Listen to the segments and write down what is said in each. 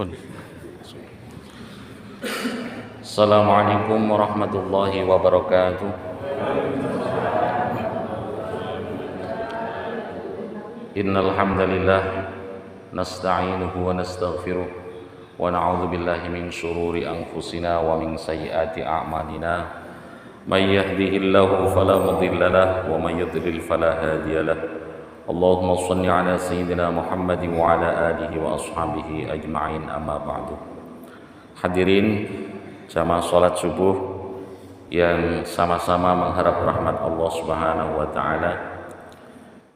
Pun. Assalamualaikum warahmatullahi wabarakatuh. Innal hamdalillah nasta'inuhu wa nastaghfiruh wa na'udzu billahi min shururi anfusina wa min sayyiati a'malina. May yahdihillahu fala mudilla lahu wa may yudlil fala hadiya lahu. Allahumma shalli ala sayyidina Muhammadin wa ala alihi wa ashabihi ajma'in, amma ba'du. Hadirin jamaah salat subuh yang sama-sama mengharap rahmat Allah Subhanahu wa taala.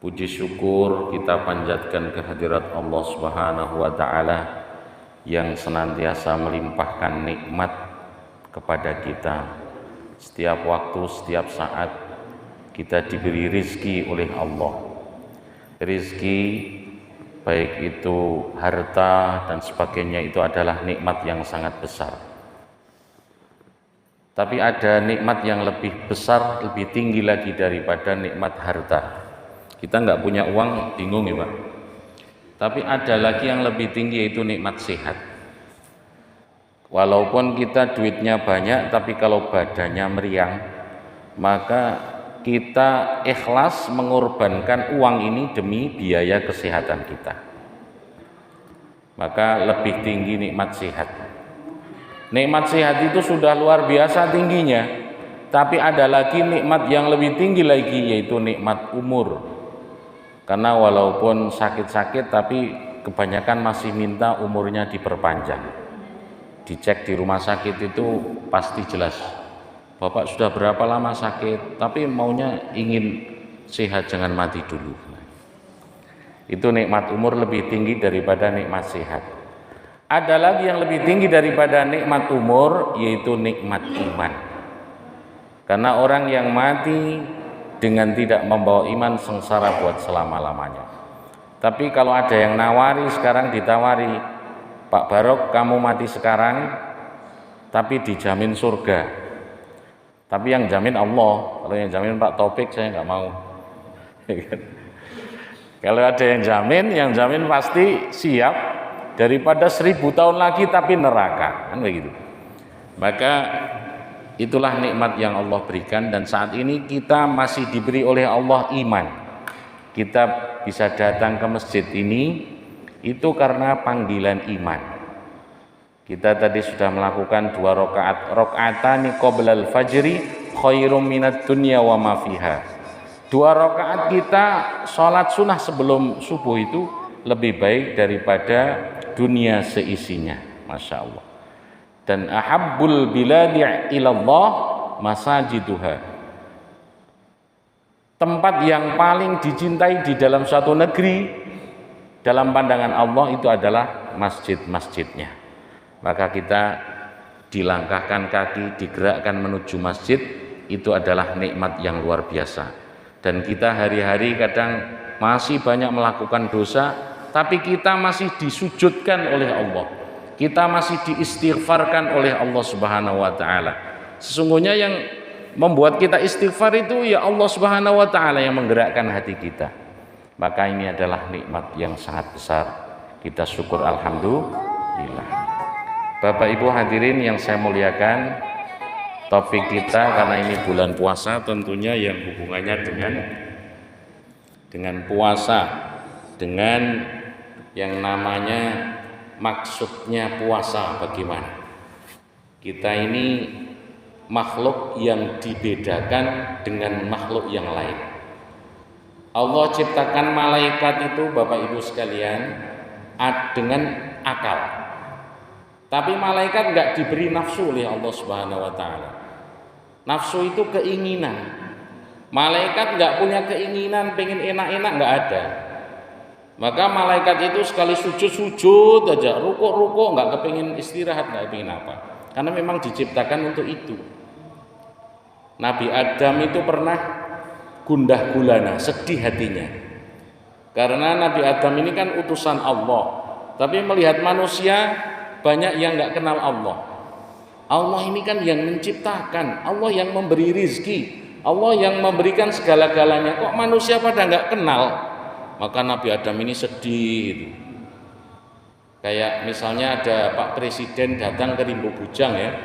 Puji syukur kita panjatkan kehadirat Allah Subhanahu wa taala yang senantiasa melimpahkan nikmat kepada kita. Setiap waktu, setiap saat kita diberi rizki oleh Allah. Rizki baik itu harta dan sebagainya itu adalah nikmat yang sangat besar. Tapi ada nikmat yang lebih besar, lebih tinggi lagi daripada nikmat harta. Kita nggak punya uang, bingung ya Pak. Tapi ada lagi yang lebih tinggi, yaitu nikmat sehat. Walaupun kita duitnya banyak, tapi kalau badannya meriang, maka kita ikhlas mengorbankan uang ini demi biaya kesehatan kita. Maka lebih tinggi nikmat sehat. Nikmat sehat itu sudah luar biasa tingginya, tapi ada lagi nikmat yang lebih tinggi lagi, yaitu nikmat umur. Karena walaupun sakit-sakit, tapi kebanyakan masih minta umurnya diperpanjang. Dicek di rumah sakit itu pasti jelas, Bapak sudah berapa lama sakit, tapi maunya ingin sehat, jangan mati dulu. Itu nikmat umur lebih tinggi daripada nikmat sehat. Ada lagi yang lebih tinggi daripada nikmat umur, yaitu nikmat iman. Karena orang yang mati dengan tidak membawa iman sengsara buat selama-lamanya. Tapi kalau ada yang nawari, sekarang ditawari, Pak Barok kamu mati sekarang tapi dijamin surga. Tapi yang jamin Allah, kalau yang jamin Pak Taufik saya nggak mau. Kalau ada yang jamin pasti siap daripada 1000 tahun lagi tapi neraka, kan begitu. Maka itulah nikmat yang Allah berikan, dan saat ini kita masih diberi oleh Allah iman. Kita bisa datang ke masjid ini itu karena panggilan iman. Kita tadi sudah melakukan 2 rakaat, rakaatani qoblal fajri khairum minad dunya wa ma fiha. 2 rakaat kita sholat sunnah sebelum subuh itu lebih baik daripada dunia seisinya, masya Allah. Dan ahabbul biladi ilallah masajiduha. Tempat yang paling dicintai di dalam suatu negeri dalam pandangan Allah itu adalah masjid-masjidnya. Maka kita dilangkahkan kaki, digerakkan menuju masjid, itu adalah nikmat yang luar biasa. Dan kita hari-hari kadang masih banyak melakukan dosa, tapi kita masih disujudkan oleh Allah. Kita masih diistighfarkan oleh Allah Subhanahu wa taala. Sesungguhnya yang membuat kita istighfar itu ya Allah Subhanahu wa taala yang menggerakkan hati kita. Maka ini adalah nikmat yang sangat besar. Kita syukur alhamdulillah. Bapak Ibu hadirin yang saya muliakan, topik kita karena ini bulan puasa tentunya yang hubungannya dengan puasa, dengan yang namanya maksudnya puasa bagaimana. Kita ini makhluk yang dibedakan dengan makhluk yang lain. Allah ciptakan malaikat itu Bapak Ibu sekalian dengan akal. Tapi malaikat enggak diberi nafsu oleh Allah Subhanahu wa taala. Nafsu itu keinginan. Malaikat enggak punya keinginan pengen enak-enak, enggak ada. Maka malaikat itu sekali sujud aja, rukuk enggak kepingin istirahat, enggak kepingin apa. Karena memang diciptakan untuk itu. Nabi Adam itu pernah gundah gulana, sedih hatinya. Karena Nabi Adam ini kan utusan Allah. Tapi melihat manusia banyak yang nggak kenal Allah. Allah ini kan yang menciptakan, Allah yang memberi rizki, Allah yang memberikan segala-galanya. Kok manusia pada nggak kenal? Maka Nabi Adam ini sedih. Kayak misalnya ada Pak Presiden datang ke Rimbo Bujang ya,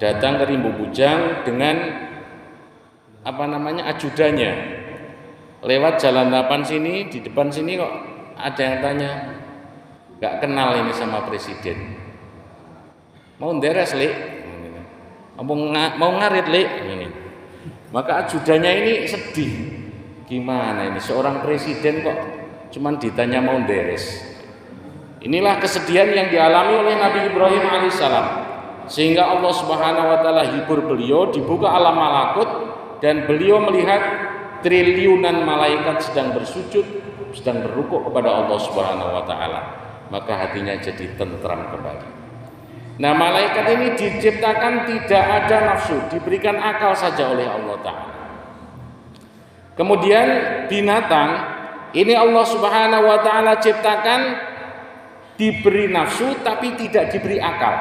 datang ke Rimbo Bujang dengan ajudannya, lewat jalan 8 sini, di depan sini kok ada yang tanya, nggak kenal ini sama Presiden, mau nderes Lik, mau ngarit Lik, maka ajudannya ini sedih, gimana ini seorang presiden kok cuman ditanya mau nderes. Inilah kesedihan yang dialami oleh Nabi Ibrahim alaihissalam, sehingga Allah Subhanahu wa taala hibur beliau, dibuka alam malakut dan beliau melihat triliunan malaikat sedang bersujud, sedang berrukuk kepada Allah Subhanahu wa taala. Maka hatinya jadi tentram kembali. Nah, malaikat ini diciptakan tidak ada nafsu, diberikan akal saja oleh Allah taala. Kemudian binatang ini Allah Subhanahu wa taala ciptakan diberi nafsu tapi tidak diberi akal.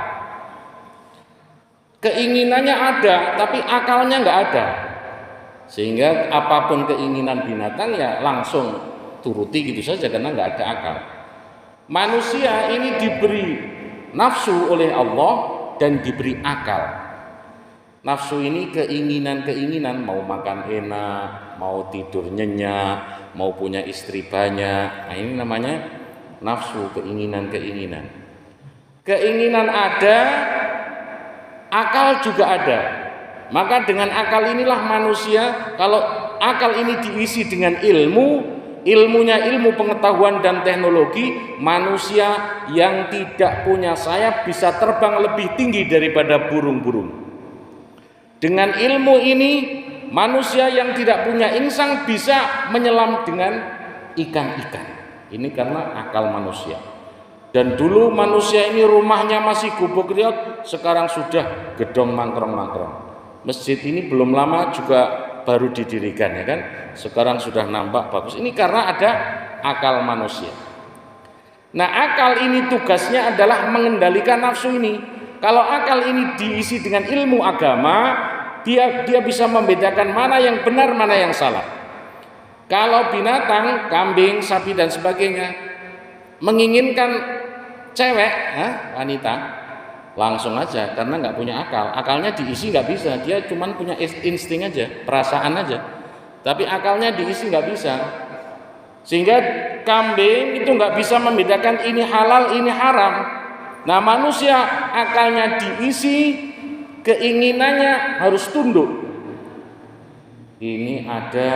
Keinginannya ada tapi akalnya nggak ada, sehingga apapun keinginan binatang ya langsung turuti gitu saja karena nggak ada akal. Manusia ini diberi nafsu oleh Allah dan diberi akal. Nafsu ini keinginan-keinginan, mau makan enak, mau tidur nyenyak, mau punya istri banyak. Nah, ini namanya nafsu, keinginan-keinginan. Keinginan ada, akal juga ada. Maka dengan akal inilah manusia, kalau akal ini diisi dengan ilmunya ilmu pengetahuan dan teknologi, manusia yang tidak punya sayap bisa terbang lebih tinggi daripada burung-burung. Dengan ilmu ini, manusia yang tidak punya insang bisa menyelam dengan ikan-ikan. Ini karena akal manusia. Dan dulu manusia ini rumahnya masih gubuk riot, sekarang sudah gedong mangkrong-mangkrong. Masjid ini belum lama juga baru didirikan ya kan. Sekarang sudah nampak bagus. Ini karena ada akal manusia. Nah, akal ini tugasnya adalah mengendalikan nafsu ini. Kalau akal ini diisi dengan ilmu agama, dia bisa membedakan mana yang benar, mana yang salah. Kalau binatang, kambing, sapi dan sebagainya menginginkan cewek, wanita, langsung aja karena nggak punya akal. Akalnya diisi nggak bisa, dia cuma punya insting aja, perasaan aja. Tapi akalnya diisi nggak bisa. Sehingga kambing itu nggak bisa membedakan ini halal, ini haram. Nah, manusia akalnya diisi, keinginannya harus tunduk. Ini ada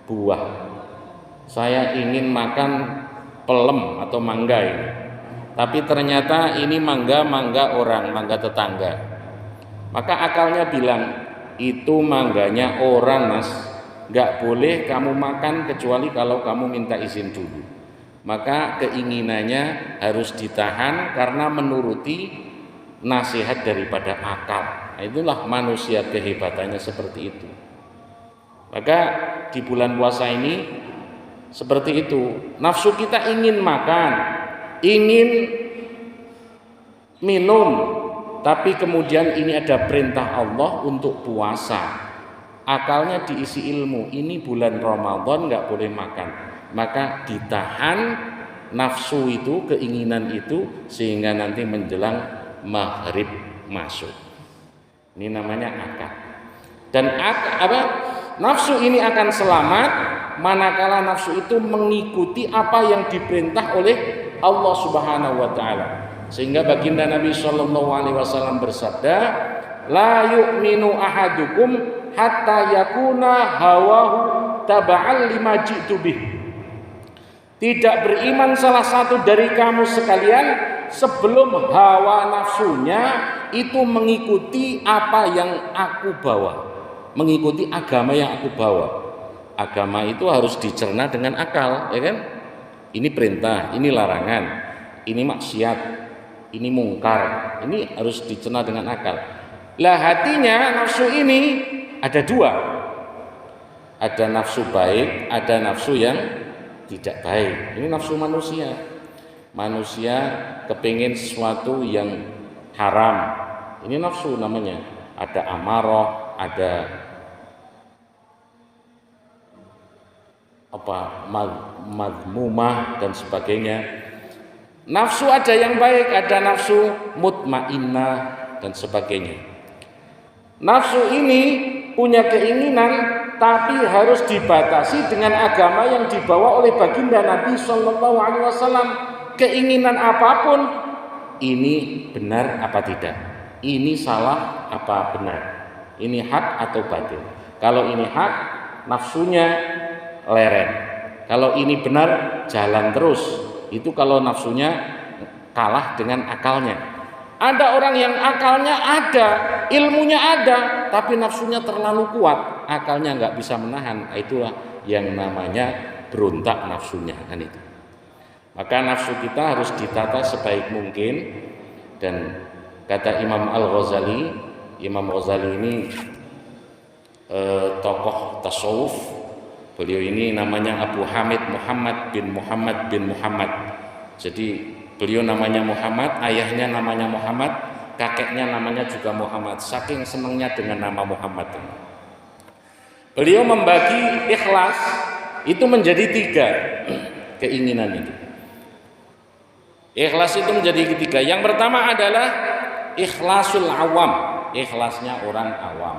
buah, saya ingin makan pelem atau mangga ini, tapi ternyata ini mangga orang, mangga tetangga. Maka akalnya bilang, itu mangganya orang mas, gak boleh kamu makan kecuali kalau kamu minta izin dulu. Maka keinginannya harus ditahan karena menuruti nasihat daripada akal. Nah, itulah manusia kehebatannya seperti itu. Maka di bulan puasa ini seperti itu. Nafsu kita ingin makan, ingin minum, tapi kemudian ini ada perintah Allah untuk puasa. Akalnya diisi ilmu, ini bulan Ramadan nggak boleh makan. Maka ditahan nafsu itu, keinginan itu, sehingga nanti menjelang maghrib masuk. Ini namanya akal. Dan nafsu ini akan selamat manakala nafsu itu mengikuti apa yang diperintah oleh Allah Subhanahu wa taala. Sehingga baginda Nabi sallallahu alaihi wasallam bersabda, la yu'minu ahadukum hatta yakuna hawahu taba'an lima ji'tu bih. Tidak beriman salah satu dari kamu sekalian sebelum hawa nafsunya itu mengikuti apa yang aku bawa, mengikuti agama yang aku bawa. Agama itu harus dicerna dengan akal, ya kan? Ini perintah, ini larangan, ini maksiat, ini mungkar, ini harus dicerna dengan akal. Lah hatinya nafsu ini ada dua, ada nafsu baik, ada nafsu yang tidak baik. Ini nafsu manusia. Manusia kepingin sesuatu yang haram. Ini nafsu namanya. Ada amarah, ada madmumah dan sebagainya. Nafsu ada yang baik, ada nafsu mutmainnah dan sebagainya. Nafsu ini punya keinginan, tapi harus dibatasi dengan agama yang dibawa oleh baginda Nabi Shallallahu Alaihi Wasallam. Keinginan apapun, ini benar apa tidak, ini salah apa benar, ini hak atau batil. Kalau ini hak, nafsunya leren. Kalau ini benar, jalan terus. Itu kalau nafsunya kalah dengan akalnya. Ada orang yang akalnya ada, ilmunya ada, tapi nafsunya terlalu kuat, akalnya nggak bisa menahan. Itulah yang namanya berontak nafsunya, kan itu. Maka nafsu kita harus ditata sebaik mungkin. Dan kata Imam Al-Ghazali, Imam Ghazali ini tokoh tasawuf. Beliau ini namanya Abu Hamid Muhammad bin Muhammad bin Muhammad. Jadi beliau namanya Muhammad, ayahnya namanya Muhammad, kakeknya namanya juga Muhammad. Saking senangnya dengan nama Muhammad. Beliau membagi ikhlas itu menjadi 3 keinginan itu. Ikhlas itu menjadi 3. Yang pertama adalah ikhlasul awam, ikhlasnya orang awam.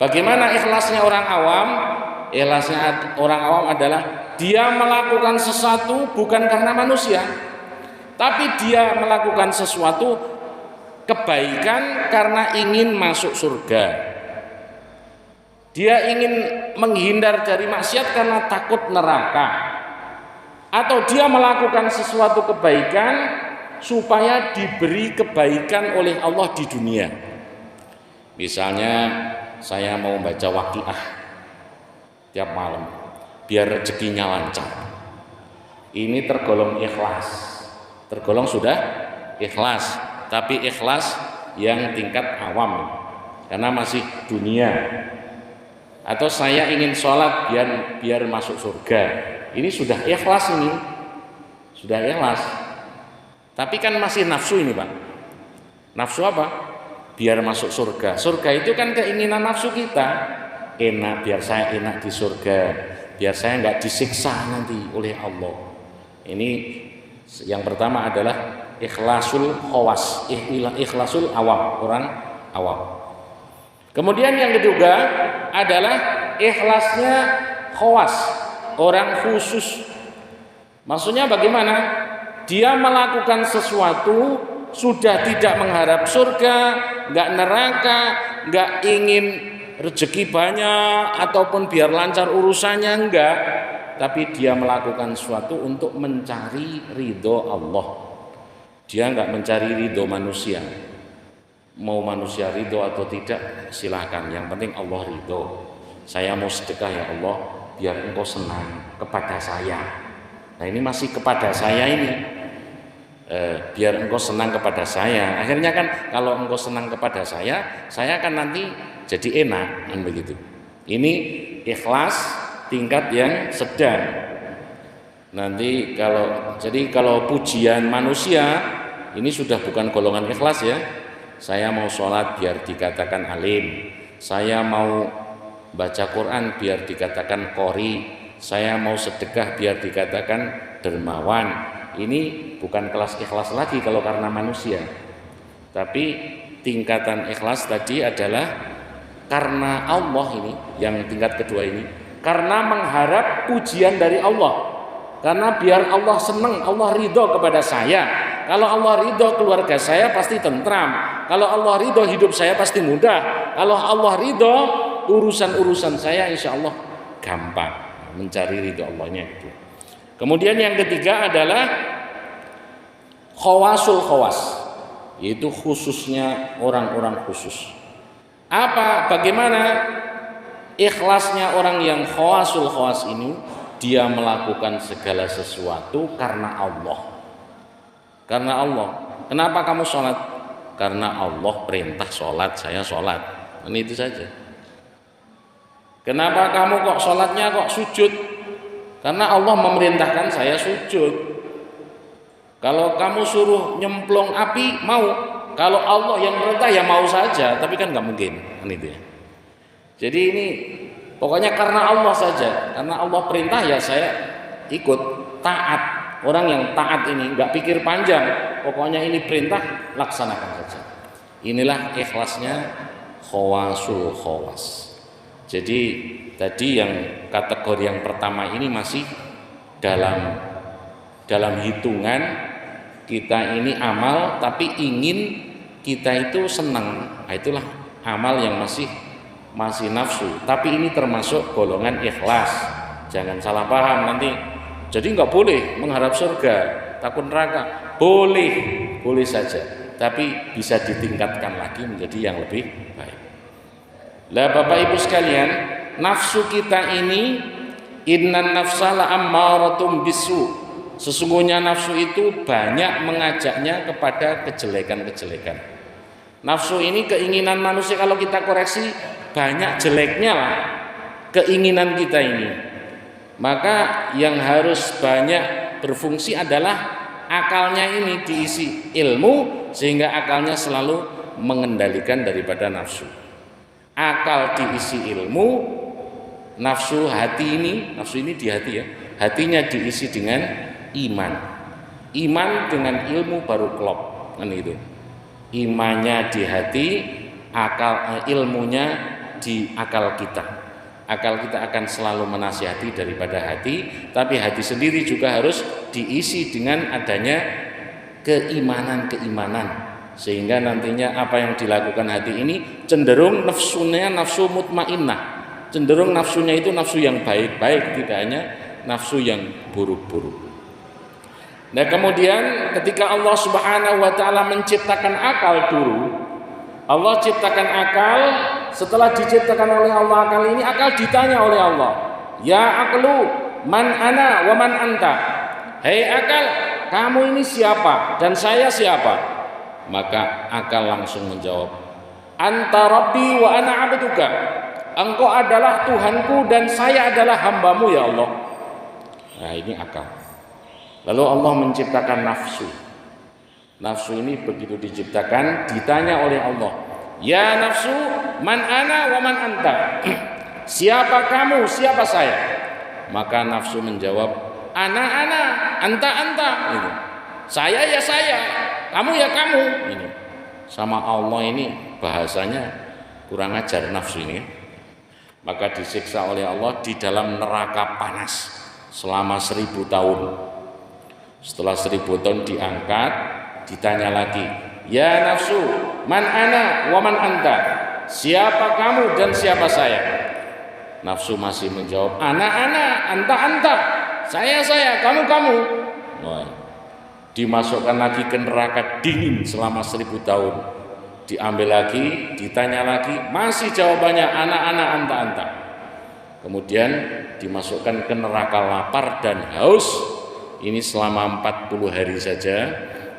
Bagaimana ikhlasnya orang awam? Ikhlasnya orang awam adalah dia melakukan sesuatu bukan karena manusia, tapi dia melakukan sesuatu kebaikan karena ingin masuk surga. Dia ingin menghindar dari maksiat karena takut neraka. Atau dia melakukan sesuatu kebaikan supaya diberi kebaikan oleh Allah di dunia. Misalnya saya mau baca Waqiah tiap malam biar rezekinya lancar. Ini tergolong ikhlas. Tergolong sudah ikhlas, tapi ikhlas yang tingkat awam karena masih dunia. Atau saya ingin sholat biar masuk surga. Ini sudah ikhlas, ini sudah ikhlas. Tapi kan masih nafsu ini, Pak. Nafsu apa? Biar masuk surga. Surga itu kan keinginan nafsu kita. Enak, biar saya enak di surga, biar saya nggak disiksa nanti oleh Allah. Ini yang pertama adalah ikhlasul khawas, ikhlasul awam, orang awam. Kemudian yang kedua adalah ikhlasnya khawas, orang khusus. Maksudnya bagaimana? Dia melakukan sesuatu sudah tidak mengharap surga, nggak neraka, nggak ingin rezeki banyak ataupun biar lancar urusannya, enggak, tapi dia melakukan sesuatu untuk mencari ridho Allah. Dia enggak mencari ridho manusia. Mau manusia ridho atau tidak silahkan, yang penting Allah ridho. Saya mau sedekah ya Allah biar engkau senang kepada saya. Nah ini masih kepada saya ini, biar engkau senang kepada saya. Akhirnya kan kalau engkau senang kepada saya kan nanti jadi enak, kan begitu. Ini ikhlas tingkat yang sedang. Nanti kalau pujian manusia ini sudah bukan golongan ikhlas ya. Saya mau sholat biar dikatakan alim, saya mau baca Quran biar dikatakan qori, saya mau sedekah biar dikatakan dermawan. Ini bukan kelas ikhlas lagi kalau karena manusia. Tapi tingkatan ikhlas tadi adalah karena Allah, ini yang tingkat kedua ini, karena mengharap pujian dari Allah, karena biar Allah senang, Allah ridho kepada saya. Kalau Allah ridho keluarga saya pasti tentram, kalau Allah ridho hidup saya pasti mudah, kalau Allah ridho urusan-urusan saya insya Allah gampang, mencari ridho Allahnya itu. Kemudian yang ketiga adalah khawasul khawas, yaitu khususnya orang-orang khusus. Bagaimana ikhlasnya orang yang khawasul khawas ini? Dia melakukan segala sesuatu karena Allah. Karena Allah. Kenapa kamu sholat? Karena Allah perintah sholat, saya sholat. Ini itu saja. Kenapa kamu kok sholatnya kok sujud? Karena Allah memerintahkan saya sujud. Kalau kamu suruh nyemplung api, mau. Kalau Allah yang perintah ya mau saja, tapi kan nggak mungkin, kan itu ya. Jadi ini pokoknya karena Allah saja, karena Allah perintah ya saya ikut taat. orang yang taat ini nggak pikir panjang, pokoknya ini perintah laksanakan saja. Inilah ikhlasnya khawasul khawas. Jadi tadi yang kategori yang pertama ini masih dalam hitungan kita ini amal, tapi ingin kita itu senang. Nah, itulah amal yang masih nafsu. Tapi ini termasuk golongan ikhlas. Jangan salah paham nanti. Jadi nggak boleh mengharap surga, takut neraka. Boleh saja. Tapi bisa ditingkatkan lagi menjadi yang lebih baik. Lah Bapak Ibu sekalian, nafsu kita ini innan nafsa la ammaratum bisu. Sesungguhnya nafsu itu banyak mengajaknya kepada kejelekan-kejelekan. Nafsu ini keinginan manusia, kalau kita koreksi banyak jeleknya lah keinginan kita ini. Maka yang harus banyak berfungsi adalah akalnya ini diisi ilmu, sehingga akalnya selalu mengendalikan daripada nafsu. Akal diisi ilmu, nafsu ini di hati ya, hatinya diisi dengan iman dengan ilmu baru klop kan itu. Imannya di hati, ilmunya di akal kita akan selalu menasihati daripada hati, tapi hati sendiri juga harus diisi dengan adanya keimanan, sehingga nantinya apa yang dilakukan hati ini cenderung nafsu mutmainnah, cenderung nafsunya itu nafsu yang baik-baik, tidak hanya nafsu yang buruk-buruk. Nah kemudian ketika Allah Subhanahu wa ta'ala menciptakan akal dulu, Allah ciptakan akal. Setelah diciptakan oleh Allah akal ini, akal ditanya oleh Allah, ya aqlu man ana wa man anta. Hei akal, kamu ini siapa dan saya siapa? Maka akal langsung menjawab, anta rabbi wa ana abduka. Engkau adalah Tuhanku dan saya adalah hambamu ya Allah. Nah ini akal. Lalu Allah menciptakan nafsu. Nafsu ini begitu diciptakan ditanya oleh Allah, ya nafsu man ana wa man anta. Siapa kamu, siapa saya? Maka nafsu menjawab, ana anta gitu. Saya ya saya, kamu ya kamu. Ini sama Allah ini bahasanya kurang ajar nafsu ini. Maka disiksa oleh Allah di dalam neraka panas selama 1000 tahun. Setelah 1000 tahun diangkat, ditanya lagi, ya nafsu man ana wa man anta. Siapa kamu dan siapa saya? Nafsu masih menjawab, ana anta, saya kamu. Wah. Dimasukkan lagi ke neraka dingin selama 1000 tahun. Diambil lagi, ditanya lagi, masih jawabannya ana anta. Kemudian dimasukkan ke neraka lapar dan haus. Ini selama 40 hari saja.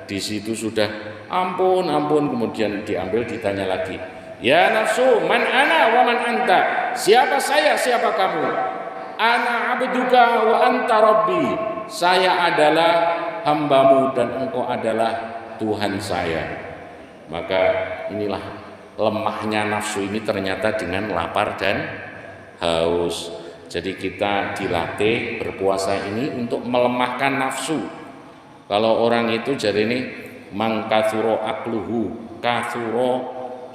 Di situ sudah ampun, kemudian diambil, ditanya lagi, ya nafsu man ana wa man anta. Siapa saya, siapa kamu? Ana abduka wa anta rabbi. Saya adalah hambamu dan engkau adalah Tuhan saya. Maka inilah lemahnya nafsu ini ternyata dengan lapar dan haus. Jadi kita dilatih berpuasa ini untuk melemahkan nafsu. Kalau orang itu jadi ini mangkathuro akluhu kathuro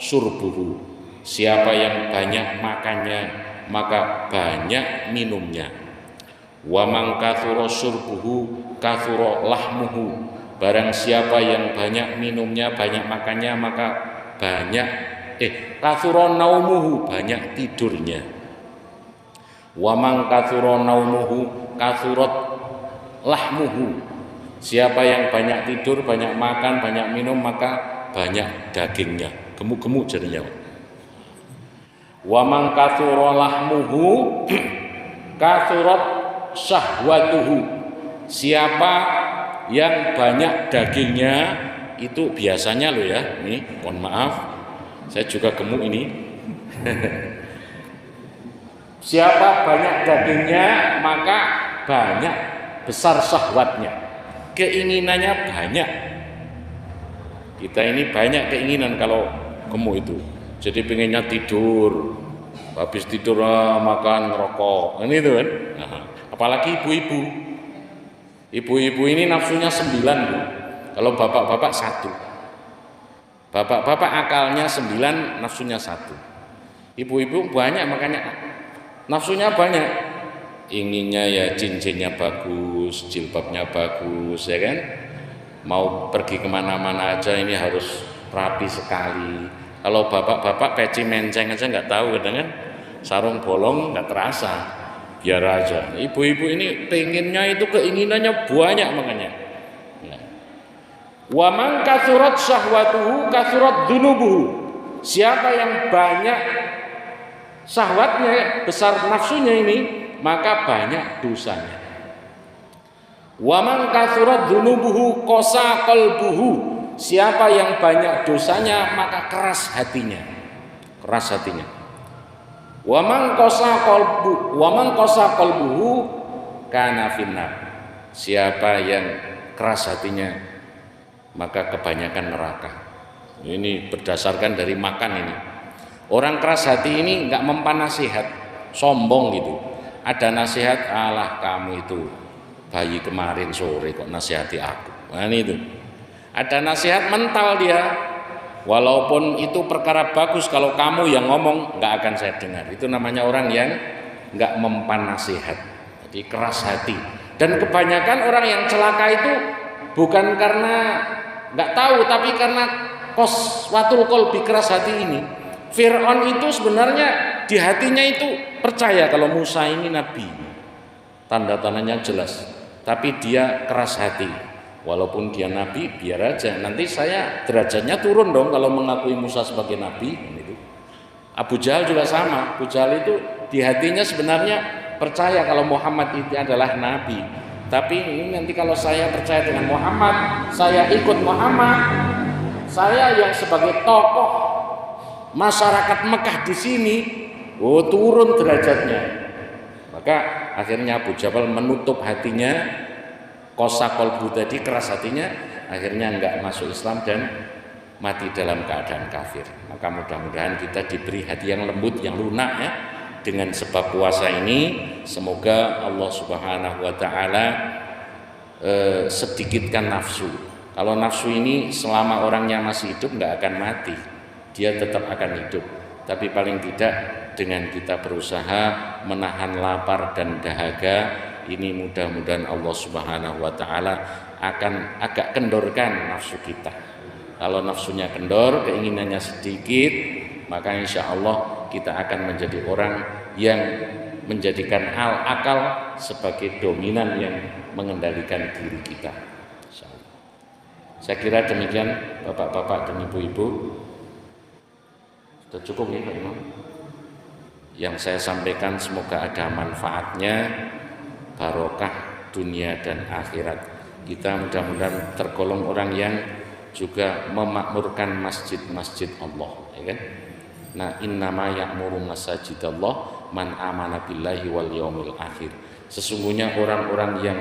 surbuhu. Siapa yang banyak makannya maka banyak minumnya. Wa mangkathuro surbuhu kathuro lahmuhu. Barang siapa yang banyak minumnya, banyak makannya maka banyak kathuro naumuhu, banyak tidurnya. Wa man kathura naumuhu kathurat lahmuhu. Siapa yang banyak tidur, banyak makan, banyak minum maka banyak dagingnya, gemuk-gemuk jadinya. Wa man kathura lahmuhu kathurat syahwatuhu. Siapa yang banyak dagingnya itu biasanya loh ya, nih mohon maaf saya juga gemuk ini. Siapa banyak dagingnya maka banyak besar syahwatnya, keinginannya banyak. Kita ini banyak keinginan kalau gemuk itu. Jadi pengennya tidur, habis tidur makan rokok, ini itu kan. Nah, apalagi ibu-ibu Ibu-ibu ini nafsunya 9, Bu. Kalau bapak-bapak 1. Bapak-bapak akalnya 9, nafsunya 1. Ibu-ibu banyak, makanya nafsunya banyak. Inginnya ya cincinnya bagus, jilbabnya bagus, ya kan? Mau pergi kemana-mana aja ini harus rapi sekali. Kalau bapak-bapak peci menceng aja nggak tahu, kadang kan sarung bolong nggak terasa, biar aja. Ibu-ibu ini pengennya itu, keinginannya banyak, makanya. Wa man kathurat syahwatuhu kathurat dunubuhu. Siapa yang banyak syahwatnya, besar nafsunya ini, maka banyak dosanya. Wa man kathurat dunubuhu qasa qalbuhu. Siapa yang banyak dosanya, maka keras hatinya. Keras hatinya. Wa man qasa qalbuhu kana finnar. Siapa yang keras hatinya, maka kebanyakan neraka. Ini berdasarkan dari makan ini. Orang keras hati ini enggak mempan nasihat, sombong gitu. Ada nasihat, alah kamu itu bayi kemarin sore kok nasihati aku. Nah ini itu. Ada nasihat mental dia, walaupun itu perkara bagus, kalau kamu yang ngomong nggak akan saya dengar. Itu namanya orang yang nggak mempan nasihat, jadi keras hati. Dan kebanyakan orang yang celaka itu bukan karena nggak tahu, tapi karena qaswatul qalbi, keras hati ini. Fir'aun itu sebenarnya di hatinya itu percaya kalau Musa ini nabi, tanda-tandanya jelas, tapi dia keras hati. Walaupun dia nabi, biar aja, nanti saya derajatnya turun dong kalau mengakui Musa sebagai nabi. Abu Jahal juga sama. Abu Jahal itu di hatinya sebenarnya percaya kalau Muhammad itu adalah nabi, tapi ini nanti kalau saya percaya dengan Muhammad, saya ikut Muhammad, saya yang sebagai tokoh masyarakat Mekah di sini, turun derajatnya. Maka akhirnya Abu Jahal menutup hatinya, qasa qalbu tadi, keras hatinya, akhirnya enggak masuk Islam dan mati dalam keadaan kafir. Maka mudah-mudahan kita diberi hati yang lembut, yang lunak ya, dengan sebab puasa ini. Semoga Allah Subhanahu wa taala sedikitkan nafsu. Kalau nafsu ini selama orangnya masih hidup enggak akan mati, dia tetap akan hidup. Tapi paling tidak dengan kita berusaha menahan lapar dan dahaga ini, mudah-mudahan Allah Subhanahu wa taala akan agak kendorkan nafsu kita. Kalau nafsunya kendor, keinginannya sedikit, maka insya Allah kita akan menjadi orang yang menjadikan akal sebagai dominan yang mengendalikan diri kita. Saya kira demikian bapak-bapak dan ibu-ibu. Sudah cukup ya Pak Imam? Yang saya sampaikan semoga ada manfaatnya, barokah dunia dan akhirat. Kita mudah-mudahan tergolong orang yang juga memakmurkan masjid-masjid Allah, ya kan? Nah, innama ya'muru masajidallah man amana billahi wal yaumil akhir. Sesungguhnya orang-orang yang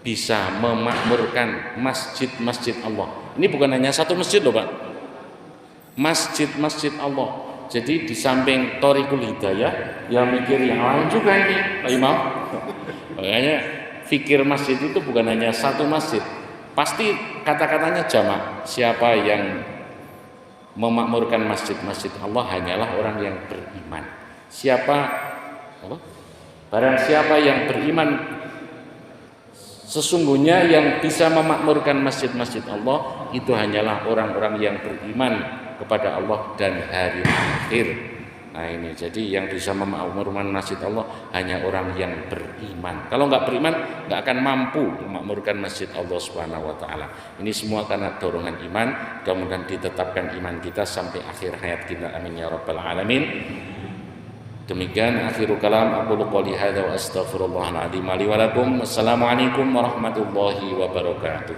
bisa memakmurkan masjid-masjid Allah. Ini bukan hanya satu masjid loh, Pak. Masjid-masjid Allah. Jadi di samping Thoriqul Hidayah, yang mikir yang lain juga ini, Pak Imam. Makanya fikir masjid itu bukan hanya satu masjid. Pasti kata-katanya jamak. Siapa yang memakmurkan masjid-masjid Allah hanyalah orang yang beriman. Barang siapa yang beriman, sesungguhnya yang bisa memakmurkan masjid-masjid Allah itu hanyalah orang-orang yang beriman kepada Allah dan hari akhir. Nah ini, jadi yang bisa memakmurkan masjid Allah hanya orang yang beriman. Kalau nggak beriman, nggak akan mampu memakmurkan masjid Allah Subhanahu wa taala. Ini semua karena dorongan iman. Mudah-mudahan ditetapkan iman kita sampai akhir hayat kita. Amin ya rabbal alamin. Demikian akhirul kalam, aqulu qouli hadza wa astaghfirullahal azim li wa lakum. Assalamualaikum warahmatullahi wabarakatuh.